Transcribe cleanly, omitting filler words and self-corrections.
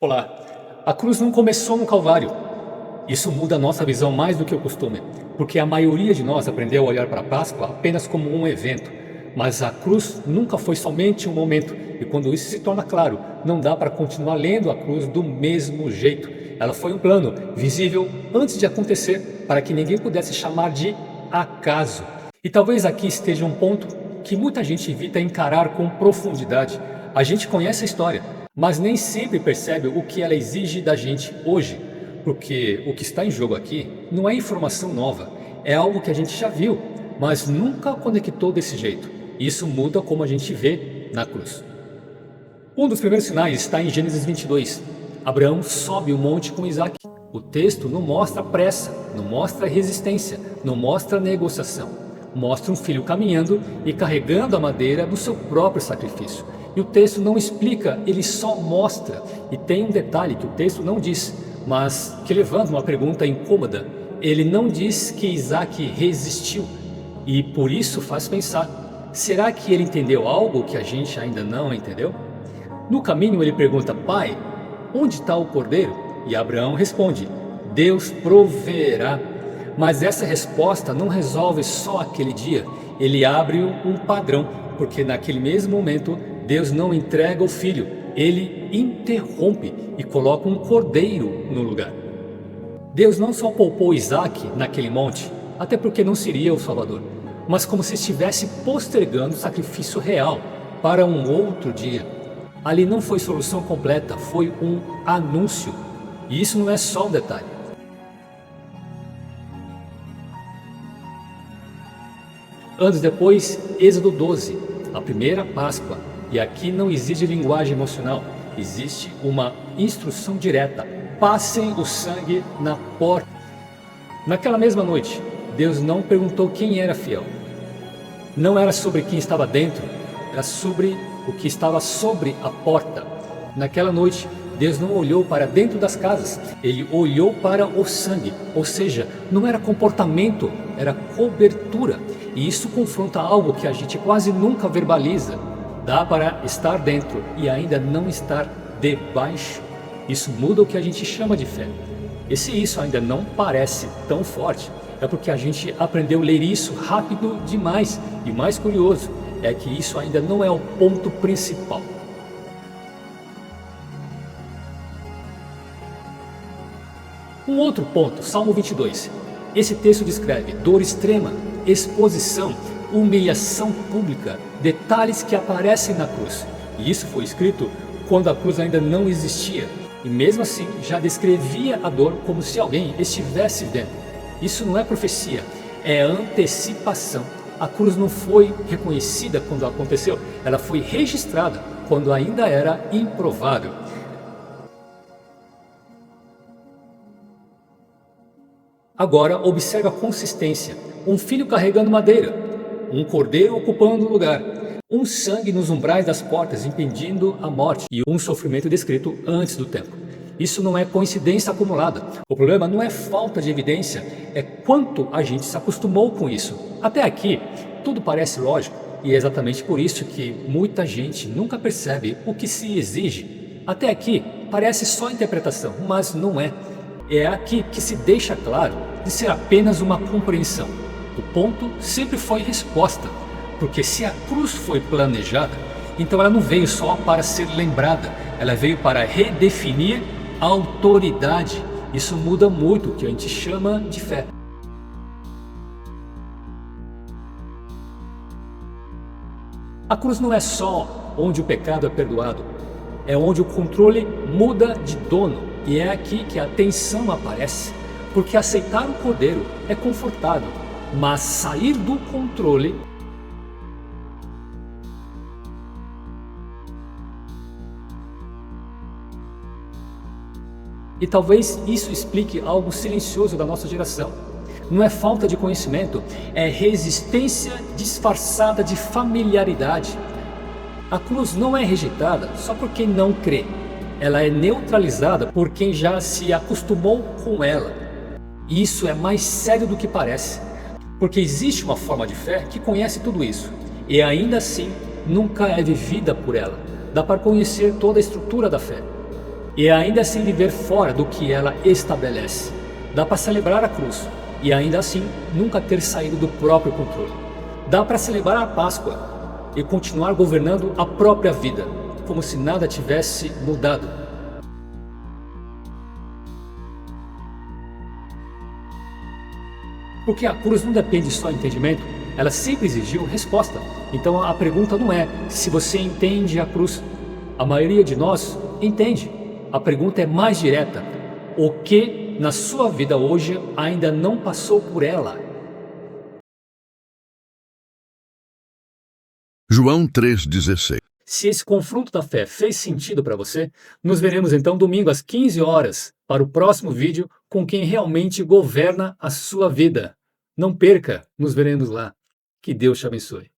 Olá, a cruz não começou no Calvário. Isso muda a nossa visão mais do que o costume, porque a maioria de nós aprendeu a olhar para a Páscoa apenas como um evento. Mas a cruz nunca foi somente um momento, e quando isso se torna claro, não dá para continuar lendo a cruz do mesmo jeito. Ela foi um plano visível antes de acontecer, para que ninguém pudesse chamar de acaso. E talvez aqui esteja um ponto que muita gente evita encarar com profundidade. A gente conhece a história, mas nem sempre percebe o que ela exige da gente hoje, porque o que está em jogo aqui não é informação nova, é algo que a gente já viu, mas nunca conectou desse jeito. Isso muda como a gente vê na cruz. Um dos primeiros sinais está em Gênesis 22. Abraão sobe o monte com Isaac. O texto não mostra pressa, não mostra resistência, não mostra negociação. Mostra um filho caminhando e carregando a madeira do seu próprio sacrifício. E o texto não explica, ele só mostra. E tem um detalhe que o texto não diz, mas que levanta uma pergunta incômoda. Ele não diz que Isaac resistiu. E por isso faz pensar, será que ele entendeu algo que a gente ainda não entendeu? No caminho ele pergunta, pai, onde está o cordeiro? E Abraão responde, Deus proverá. Mas essa resposta não resolve só aquele dia, ele abre um padrão, porque naquele mesmo momento Deus não entrega o filho, ele interrompe e coloca um cordeiro no lugar. Deus não só poupou Isaac naquele monte, até porque não seria o Salvador, mas como se estivesse postergando o sacrifício real para um outro dia. Ali não foi solução completa, foi um anúncio. E isso não é só um detalhe. Anos depois, Êxodo 12, a primeira Páscoa. E aqui não existe linguagem emocional, existe uma instrução direta. Passem o sangue na porta. Naquela mesma noite, Deus não perguntou quem era fiel. Não era sobre quem estava dentro, era sobre o que estava sobre a porta. Naquela noite, Deus não olhou para dentro das casas, ele olhou para o sangue, ou seja, não era comportamento, era cobertura. E isso confronta algo que a gente quase nunca verbaliza. Dá para estar dentro e ainda não estar debaixo. Isso muda o que a gente chama de fé. E se isso ainda não parece tão forte, é porque a gente aprendeu a ler isso rápido demais. E mais curioso é que isso ainda não é o ponto principal. Um outro ponto, Salmo 22. Esse texto descreve dor extrema, exposição, humilhação pública, detalhes que aparecem na cruz. E isso foi escrito quando a cruz ainda não existia. E mesmo assim, já descrevia a dor como se alguém estivesse vendo. Isso não é profecia, é antecipação. A cruz não foi reconhecida quando aconteceu, ela foi registrada quando ainda era improvável. Agora observe a consistência, um filho carregando madeira, um cordeiro ocupando o lugar, um sangue nos umbrais das portas impedindo a morte e um sofrimento descrito antes do tempo. Isso não é coincidência acumulada. O problema não é falta de evidência, é quanto a gente se acostumou com isso. Até aqui, tudo parece lógico e é exatamente por isso que muita gente nunca percebe o que se exige. Até aqui, parece só interpretação, mas não é. É aqui que se deixa claro de ser apenas uma compreensão. O ponto sempre foi resposta, porque se a cruz foi planejada, então ela não veio só para ser lembrada, ela veio para redefinir a autoridade. Isso muda muito o que a gente chama de fé. A cruz não é só onde o pecado é perdoado, é onde o controle muda de dono. E é aqui que a tensão aparece, porque aceitar o cordeiro é confortável, mas sair do controle e talvez isso explique algo silencioso da nossa geração. Não é falta de conhecimento, é resistência disfarçada de familiaridade. A cruz não é rejeitada só por quem não crê. Ela é neutralizada por quem já se acostumou com ela. E isso é mais sério do que parece, porque existe uma forma de fé que conhece tudo isso, e ainda assim nunca é vivida por ela. Dá para conhecer toda a estrutura da fé. e ainda assim viver fora do que ela estabelece. Dá para celebrar a cruz e ainda assim nunca ter saído do próprio controle. Dá para celebrar a Páscoa e continuar governando a própria vida, como se nada tivesse mudado. Porque a cruz não depende só do entendimento, ela sempre exigiu resposta. Então a pergunta não é se você entende a cruz. A maioria de nós entende. A pergunta é mais direta: o que na sua vida hoje ainda não passou por ela? João 3,16. Se esse confronto da fé fez sentido para você, nos veremos então domingo às 15 horas para o próximo vídeo com quem realmente governa a sua vida. Não perca, nos veremos lá. Que Deus te abençoe.